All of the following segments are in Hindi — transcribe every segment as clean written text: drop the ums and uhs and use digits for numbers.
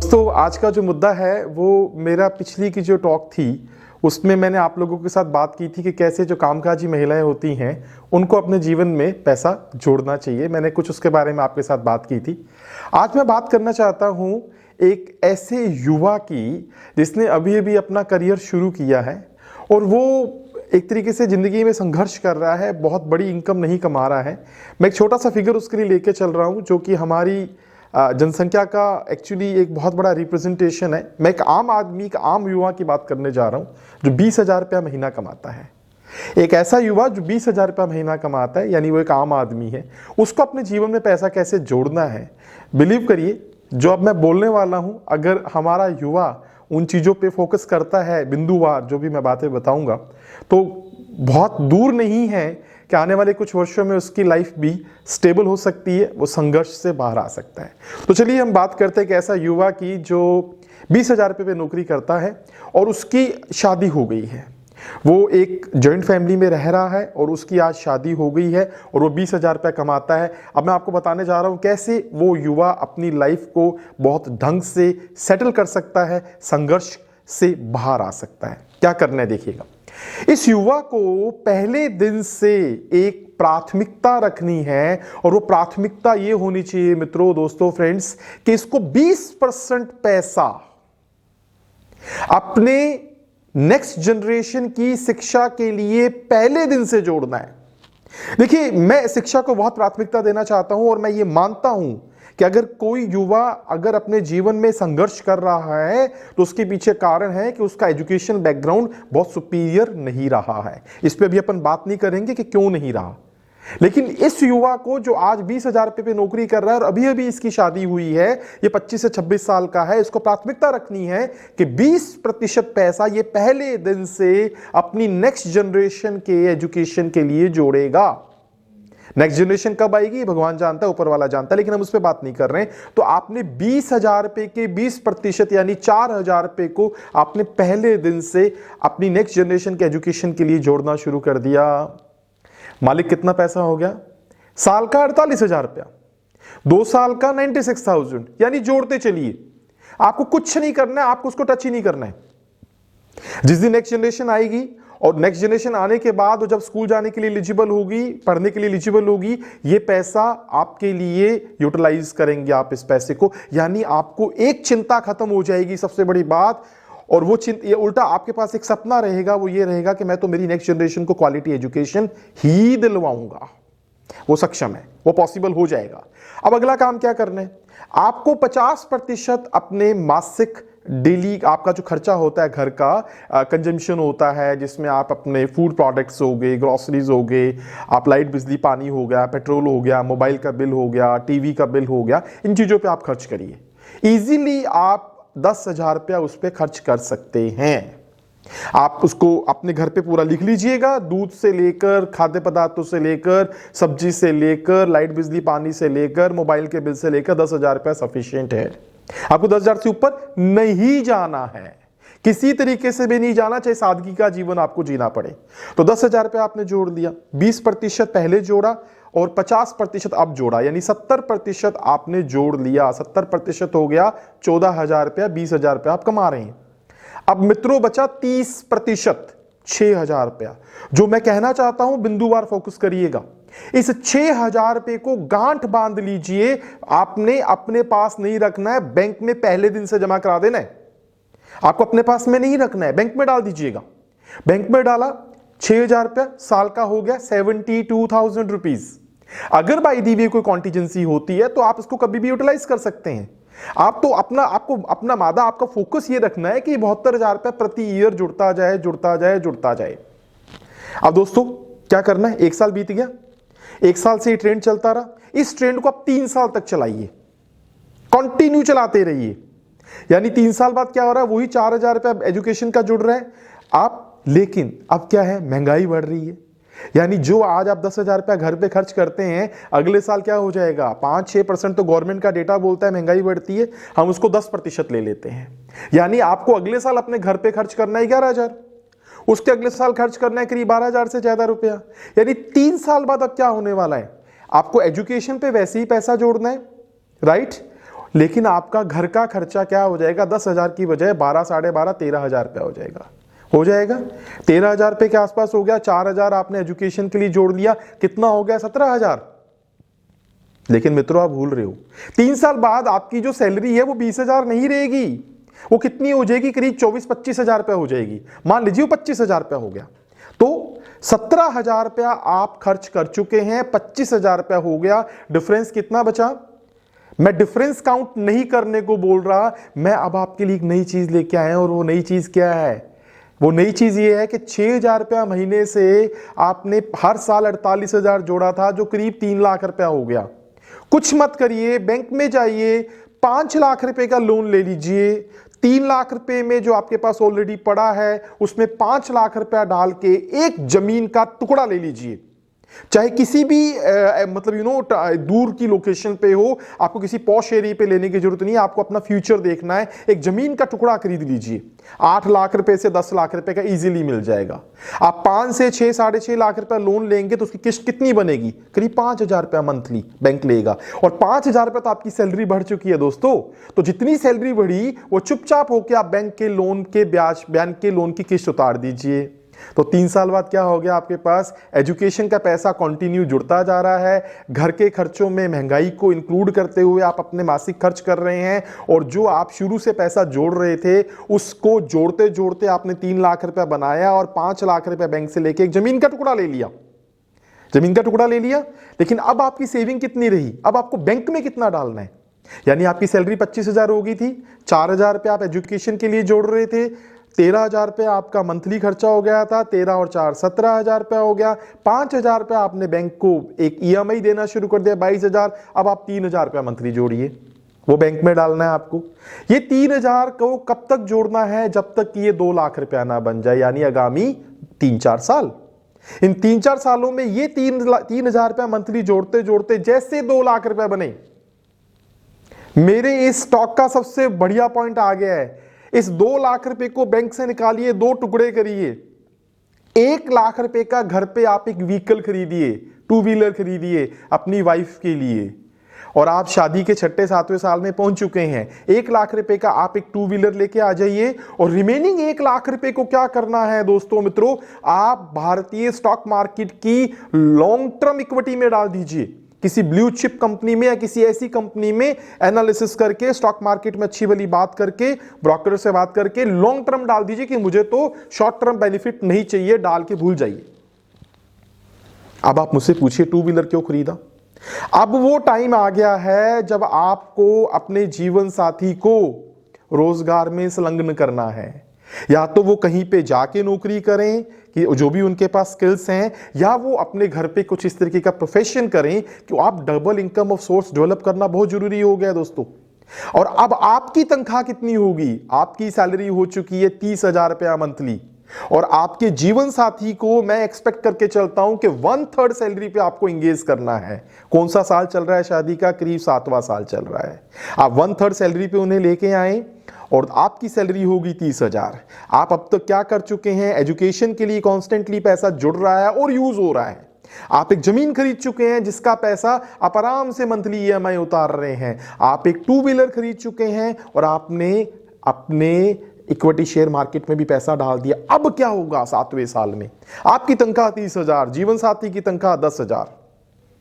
दोस्तों, आज का जो मुद्दा है वो मेरा पिछली की जो टॉक थी उसमें मैंने आप लोगों के साथ बात की थी कि कैसे जो कामकाजी महिलाएं होती हैं उनको अपने जीवन में पैसा जोड़ना चाहिए। मैंने कुछ उसके बारे में आपके साथ बात की थी। आज मैं बात करना चाहता हूं एक ऐसे युवा की जिसने अभी अभी अपना करियर शुरू किया है और वो एक तरीके से ज़िंदगी में संघर्ष कर रहा है, बहुत बड़ी इनकम नहीं कमा रहा है। मैं एक छोटा सा फिगर उसके लिए लेके चल रहा हूँ जो कि हमारी जनसंख्या का एक्चुअली एक बहुत बड़ा रिप्रेजेंटेशन है। मैं एक आम आदमी, एक आम युवा की बात करने जा रहा हूँ जो 20,000 रुपया महीना कमाता है। एक ऐसा युवा जो 20,000 रुपया महीना कमाता है, यानी वो एक आम आदमी है, उसको अपने जीवन में पैसा कैसे जोड़ना है। बिलीव करिए, जो अब मैं बोलने वाला हूँ, अगर हमारा युवा उन चीज़ों पे फोकस करता है, बिंदुवार जो भी मैं बातें बताऊंगा, तो बहुत दूर नहीं है कि आने वाले कुछ वर्षों में उसकी लाइफ भी स्टेबल हो सकती है, वो संघर्ष से बाहर आ सकता है। तो चलिए हम बात करते हैं कि ऐसा युवा की जो 20,000 रुपये पे नौकरी करता है और उसकी शादी हो गई है। वो एक जॉइंट फैमिली में रह रहा है और उसकी आज शादी हो गई है और वो 20,000 रुपया कमाता है। अब मैं आपको बताने जा रहा हूँ कैसे वो युवा अपनी लाइफ को बहुत ढंग से सेटल कर सकता है, संघर्ष से बाहर आ सकता है। क्या करना है देखिएगा। इस युवा को पहले दिन से एक प्राथमिकता रखनी है और वो प्राथमिकता ये होनी चाहिए मित्रों, दोस्तों, फ्रेंड्स, कि इसको 20% पैसा अपने नेक्स्ट जनरेशन की शिक्षा के लिए पहले दिन से जोड़ना है। देखिए, मैं शिक्षा को बहुत प्राथमिकता देना चाहता हूं और मैं ये मानता हूं कि अगर कोई युवा अगर अपने जीवन में संघर्ष कर रहा है तो उसके पीछे कारण है कि उसका एजुकेशन बैकग्राउंड बहुत सुपीरियर नहीं रहा है। इस पे भी अपन बात नहीं करेंगे कि क्यों नहीं रहा, लेकिन इस युवा को जो आज 20,000 रुपये पे नौकरी कर रहा है और अभी अभी इसकी शादी हुई है, ये 25 से 26 साल का है, इसको प्राथमिकता रखनी है कि 20% पैसा ये पहले दिन से अपनी नेक्स्ट जनरेशन के एजुकेशन के लिए जोड़ेगा। नेक्स्ट जनरेशन कब आएगी भगवान जानता है, ऊपर वाला जानता है, लेकिन हम उस पर बात नहीं कर रहे हैं। तो आपने 20,000 रुपए के 20% यानी 4,000 रुपए को आपने पहले दिन से अपनी नेक्स्ट जनरेशन के एजुकेशन के लिए जोड़ना शुरू कर दिया। मालिक कितना पैसा हो गया? साल का 48,000 रुपया, 2 साल का 96,000, यानी जोड़ते चलिए। आपको कुछ नहीं करना है, आपको उसको टच ही नहीं करना है। जिस दिन नेक्स्ट जनरेशन आएगी और नेक्स्ट जनरेशन आने के बाद वो जब स्कूल जाने के लिए एलिजिबल होगी, पढ़ने के लिए एलिजिबल होगी, ये पैसा आपके लिए यूटिलाइज करेंगे आप इस पैसे को, यानी आपको एक चिंता खत्म हो जाएगी, सबसे बड़ी बात। और वो ये उल्टा आपके पास एक सपना रहेगा, वो ये रहेगा कि मैं तो मेरी नेक्स्ट जनरेशन को क्वालिटी एजुकेशन ही दिलवाऊंगा। वो सक्षम है, वो पॉसिबल हो जाएगा। अब अगला काम क्या करना है? आपको 50% अपने मासिक डेली आपका जो खर्चा होता है, घर का कंजम्पशन होता है, जिसमें आप अपने फूड प्रोडक्ट्स हो गए, ग्रोसरीज हो गए, आप लाइट बिजली पानी हो गया, पेट्रोल हो गया, मोबाइल का बिल हो गया, टीवी का बिल हो गया, इन चीज़ों पे आप खर्च करिए। इजीली आप 10,000 रुपया उस पर खर्च कर सकते हैं। आप उसको अपने घर पे पूरा लिख लीजिएगा, दूध से लेकर, खाद्य पदार्थों से लेकर, सब्जी से लेकर, लाइट बिजली पानी से लेकर, मोबाइल के बिल से लेकर 10,000 रुपया सफिशिएंट है। आपको 10,000 से ऊपर नहीं जाना है, किसी तरीके से भी नहीं जाना, चाहे सादगी का जीवन आपको जीना पड़े। तो 10,000 रुपया आपने जोड़ लिया, 20% पहले जोड़ा और 50% अब जोड़ा, यानी 70% आपने जोड़ लिया। 70% हो गया 14,000 रुपया, 20,000 रुपया आप कमा रहे हैं। अब मित्रों बचा 30%, 6,000 रुपया। जो मैं कहना चाहता हूं, बिंदुवार फोकस करिएगा। इस 6,000 रुपए को गांठ बांध लीजिए, आपने अपने पास नहीं रखना है, बैंक में पहले दिन से जमा करा देना है। आपको अपने पास में नहीं रखना है, बैंक में डाल दीजिएगा। बैंक में डाला, 6,000 रुपया साल का हो गया 72,000 रुपीज। अगर बाई दी वे कोई कॉन्टीजेंसी होती है तो आप इसको कभी भी यूटिलाइज कर सकते हैं। आप तो आपको अपना मादा, आपका फोकस ये रखना है कि 72,000 रुपया प्रति ईयर जुड़ता जाए, जुड़ता जाए, जुड़ता जाए। अब दोस्तों क्या करना है? 1 साल बीत गया, 1 साल से ये ट्रेंड चलता रहा, इस ट्रेंड को आप 3 साल तक चलाइए, कंटिन्यू चलाते रहिए। यानी 3 साल बाद क्या हो रहा है? वही 4,000 रुपया एजुकेशन का जुड़ रहा है आप। लेकिन अब क्या है? महंगाई बढ़ रही है, यानी जो आज आप 10,000 रुपया घर पे खर्च करते हैं, अगले साल क्या हो जाएगा? 5-6% तो गवर्नमेंट का डेटा बोलता है महंगाई बढ़ती है, हम उसको 10% ले लेते हैं। यानी आपको अगले साल अपने घर पे खर्च करना है 11,000, उसके अगले साल खर्च करना है करीब 12,000 से ज्यादा रुपया। यानी 3 साल बाद अब क्या होने वाला है? आपको एजुकेशन पे वैसे ही पैसा जोड़ना है, राइट? लेकिन आपका घर का खर्चा क्या हो जाएगा, 10,000 की बजाय 12, 12.5, 13,000 रुपया हो जाएगा 13,000 रुपये के आसपास हो गया। 4,000 आपने एजुकेशन के लिए जोड़ लिया, कितना हो गया, 17,000। लेकिन मित्रों आप भूल रहे हो, 3 साल बाद आपकी जो सैलरी है वो 20,000 नहीं रहेगी, वो कितनी हो जाएगी, करीब 24-25,000 रुपया हो जाएगी। मान लीजिए वो 25,000 रुपया हो गया, तो 17,000 रुपया आप खर्च कर चुके हैं, 25,000 रुपया हो गया, डिफरेंस कितना बचा। मैं डिफरेंस काउंट नहीं करने को बोल रहा, मैं अब आपके लिए एक नई चीज लेके आया हूं, और वो नई चीज क्या है, वो नई चीज ये है कि 6,000 रुपया महीने से आपने हर साल 48,000 जोड़ा था, जो करीब 3 लाख रुपया हो गया। कुछ मत करिए, बैंक में जाइए, 5 लाख रुपए का लोन ले लीजिए। 3 लाख रुपए में जो आपके पास ऑलरेडी पड़ा है उसमें 5 लाख रुपया डाल के एक जमीन का टुकड़ा ले लीजिए, चाहे किसी भी मतलब दूर की लोकेशन पे हो, आपको किसी पॉश एरिया पे लेने की जरूरत नहीं है, आपको अपना फ्यूचर देखना है। एक जमीन का टुकड़ा खरीद लीजिए, 8 लाख रुपए से 10 लाख रुपए का इजीली मिल जाएगा। आप 5 से 6, 6.5 लाख रुपया लोन लेंगे तो उसकी किस्त कितनी बनेगी, करीब 5,000 रुपया मंथली बैंक लेगा, और 5,000 रुपया तो आपकी सैलरी बढ़ चुकी है दोस्तों। तो जितनी सैलरी बढ़ी वो चुपचाप होकर आप बैंक के लोन के ब्याज, बैंक के लोन की किस्त उतार दीजिए। तो 3 साल बाद क्या हो गया, आपके पास एजुकेशन का पैसा कंटिन्यू जुड़ता जा रहा है, घर के खर्चों में महंगाई को इंक्लूड करते हुए आप अपने मासिक खर्च कर रहे हैं, और जो आप शुरू से पैसा जोड़ रहे थे उसको जोड़ते जोड़ते आपने 3 लाख रुपया बनाया, और 5 लाख रुपया बैंक से लेके एक जमीन का टुकड़ा ले लिया, जमीन का टुकड़ा ले लिया। लेकिन अब आपकी सेविंग कितनी रही, अब आपको बैंक में कितना डालना है, यानी आपकी सैलरी 25,000 हो गई थी, 4,000 रुपया आप एजुकेशन के लिए जोड़ रहे थे, 13,000 रुपया आपका मंथली खर्चा हो गया था, 13 और 4 17,000 रुपया हो गया। 5,000 रुपया आपने बैंक को एक ईएमआई देना शुरू कर दिया, 22,000। अब आप 3,000 रुपया मंथली जोड़िए, वो बैंक में डालना है आपको। ये 3,000 को कब तक जोड़ना है, जब तक कि ये 2 लाख रुपया ना बन जाए, यानी आगामी 3-4 साल। इन 3-4 सालों में ये 3,000 रुपया मंथली जोड़ते जोड़ते जैसे 2 लाख रुपया बने। मेरे इस स्टॉक का सबसे बढ़िया पॉइंट आ गया है, इस 2 लाख रुपए को बैंक से निकालिए, 2 टुकड़े करिए। 1 लाख रुपए का घर पे आप एक व्हीकल खरीदिए, 2 व्हीलर खरीदिए अपनी वाइफ के लिए, और आप शादी के 6-7वें साल में पहुंच चुके हैं। 1 लाख रुपए का आप एक 2 व्हीलर लेके आ जाइए, और रिमेनिंग 1 लाख रुपए को क्या करना है दोस्तों मित्रों, आप भारतीय स्टॉक मार्केट की लॉन्ग टर्म इक्विटी में डाल दीजिए, किसी ब्लू चिप कंपनी में या किसी ऐसी कंपनी में एनालिसिस करके, स्टॉक मार्केट में अच्छी वाली बात करके, ब्रोकर से बात करके लॉन्ग टर्म डाल दीजिए कि मुझे तो शॉर्ट टर्म बेनिफिट नहीं चाहिए, डाल के भूल जाइए। अब आप मुझसे पूछिए 2 व्हीलर क्यों खरीदा। अब वो टाइम आ गया है जब आपको अपने जीवन साथी को रोजगार में संलग्न करना है, या तो वो कहीं पे जाके नौकरी करें कि जो भी उनके पास स्किल्स हैं, या वो अपने घर पे कुछ इस तरीके का प्रोफेशन करें कि आप double income of source develop करना बहुत जरूरी हो गया दोस्तों। और अब आपकी तनख्वाह कितनी होगी, आपकी सैलरी हो चुकी है 30,000 रुपया मंथली, और आपके जीवन साथी को मैं एक्सपेक्ट करके चलता हूं कि 1/3 सैलरी पे आपको इंगेज करना है। कौन सा साल चल रहा है शादी का, करीब 7वां साल चल रहा है। आप 1/3 सैलरी पे उन्हें लेके आए, और आपकी सैलरी होगी 30,000। आप अब तक क्या कर चुके हैं, एजुकेशन के लिए कॉन्स्टेंटली पैसा जुड़ रहा है और यूज हो रहा है। आप एक जमीन खरीद चुके हैं जिसका पैसा आप आराम से मंथली ईएमआई उतार रहे हैं। आप एक 2 व्हीलर खरीद चुके हैं, और आपने अपने इक्विटी शेयर मार्केट में भी पैसा डाल दिया। अब क्या होगा 7वें साल में, आपकी तनख्वाह 30,000, जीवन साथी की तनख्वाह 10,000,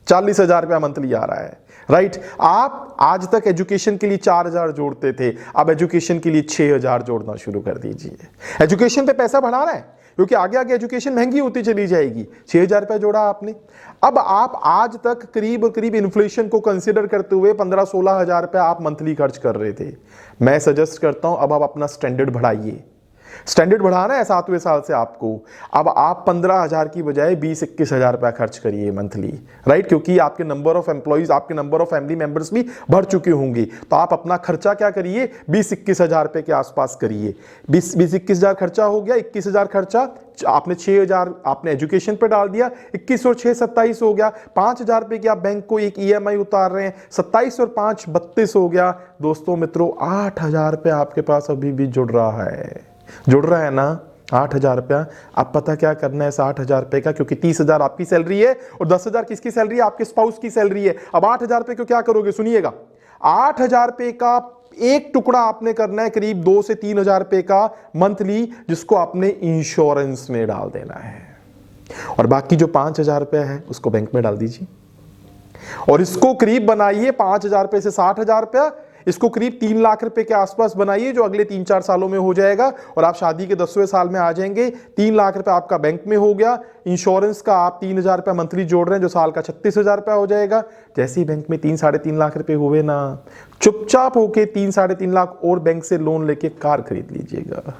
40,000 रुपया मंथली आ रहा है, राइट। आप आज तक एजुकेशन के लिए 4,000 जोड़ते थे, अब एजुकेशन के लिए 6,000 जोड़ना शुरू कर दीजिए। एजुकेशन पे पैसा बढ़ाना है, क्योंकि आगे आगे एजुकेशन महंगी होती चली जाएगी। 6,000 रुपया जोड़ा आपने, अब आप आज तक करीब करीब इन्फ्लेशन को कंसीडर करते हुए 15-16,000 रुपया आप मंथली खर्च कर रहे थे। मैं सजेस्ट करता हूं अब आप अपना स्टैंडर्ड बढ़ाइए। स्टैंडर्ड बढ़ाना है 7वें साल से आपको। अब आप 15,000 की बजाय 20-21,000 रुपया खर्च करिए मंथली, राइट, क्योंकि आपके नंबर ऑफ एम्प्लॉइज, आपके नंबर ऑफ फैमिली मेंबर्स भी बढ़ चुके होंगे। तो आप अपना खर्चा क्या करिए, 20-21,000 रुपए के आसपास करिए। 20-21,000 खर्चा हो गया, 21,000 खर्चा आपने 6,000 आपने एजुकेशन पे डाल दिया, 21 और 6 27 हो गया। 5,000 रुपए की आप बैंक को एक ईएमआई उतार रहे हैं, 27 और 5 32 हो गया। दोस्तों मित्रों 8,000 रुपए आपके पास अभी भी जुड़ रहा है ना, 8,000 रुपया। अब पता क्या करना है इस 8,000 रुपए का, क्योंकि 30,000 आपकी सैलरी है और 10,000 किसकी सैलरी है, आपके स्पाउस की सैलरी है। अब 8,000 रुपए को क्या करोगे, सुनिएगा, 8,000 रुपए का एक टुकड़ा आपने करना है, करीब 2 से 3,000 रुपए का मंथली, जिसको आपने इंश्योरेंस में डाल देना है। और बाकी जो 5,000 रुपए है उसको बैंक में डाल दीजिए और इसको करीब बनाइए 5,000 रुपए से 60,000 रुपया, इसको करीब 3 लाख रुपए के आसपास बनाइए, जो अगले 3-4 सालों में हो जाएगा और आप शादी के 10वें साल में आ जाएंगे। 3 लाख रुपए आपका बैंक में हो गया। इंश्योरेंस का आप 3,000 रुपया मंथली जोड़ रहे हैं, जो साल का 36,000 रुपया हो जाएगा। जैसे ही बैंक में 3-3.5 लाख रुपए हुए ना, चुपचाप होके 3-3.5 लाख और बैंक से लोन लेके कार खरीद लीजिएगा।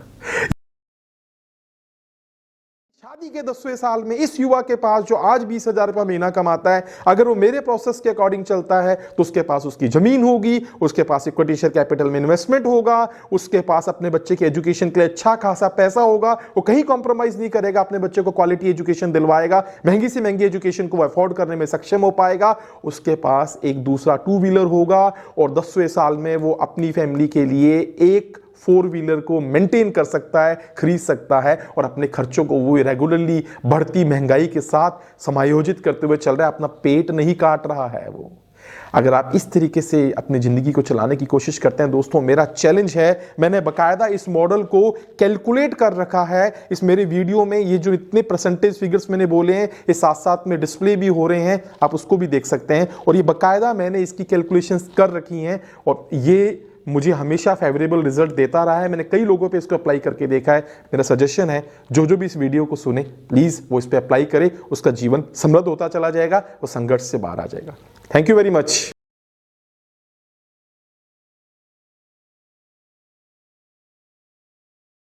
शादी के 10वें साल में इस युवा के पास जो आज 20,000 रुपया महीना कमाता है, अगर वो मेरे प्रोसेस के अकॉर्डिंग चलता है तो उसके पास उसकी जमीन होगी, उसके पास इक्विटी शेयर कैपिटल में इन्वेस्टमेंट होगा, उसके पास अपने बच्चे के एजुकेशन के लिए अच्छा खासा पैसा होगा, वो कहीं कॉम्प्रोमाइज नहीं करेगा, अपने बच्चे को क्वालिटी एजुकेशन दिलवाएगा, महंगी से महंगी एजुकेशन को अफोर्ड करने में सक्षम हो पाएगा। उसके पास एक दूसरा 2 व्हीलर होगा और 10वें साल में वो अपनी फैमिली के लिए एक 4 व्हीलर को मेंटेन कर सकता है, खरीद सकता है और अपने खर्चों को वो रेगुलरली बढ़ती महंगाई के साथ समायोजित करते हुए चल रहा है, अपना पेट नहीं काट रहा है वो। अगर आप इस तरीके से अपनी जिंदगी को चलाने की कोशिश करते हैं दोस्तों, मेरा चैलेंज है, मैंने बकायदा इस मॉडल को कैलकुलेट कर रखा है इस मेरे वीडियो में। ये जो इतने परसेंटेज फिगर्स मैंने बोले हैं, ये साथ साथ में डिस्प्ले भी हो रहे हैं, आप उसको भी देख सकते हैं। और ये बकायदा मैंने इसकी कैलकुलेशंस कर रखी हैं और ये मुझे हमेशा फेवरेबल रिजल्ट देता रहा है। मैंने कई लोगों पे इसको अप्लाई करके देखा है। मेरा सजेशन है, जो भी इस वीडियो को सुने प्लीज़ वो इस पे अप्लाई करे, उसका जीवन समृद्ध होता चला जाएगा, वो संघर्ष से बाहर आ जाएगा। Thank you very much.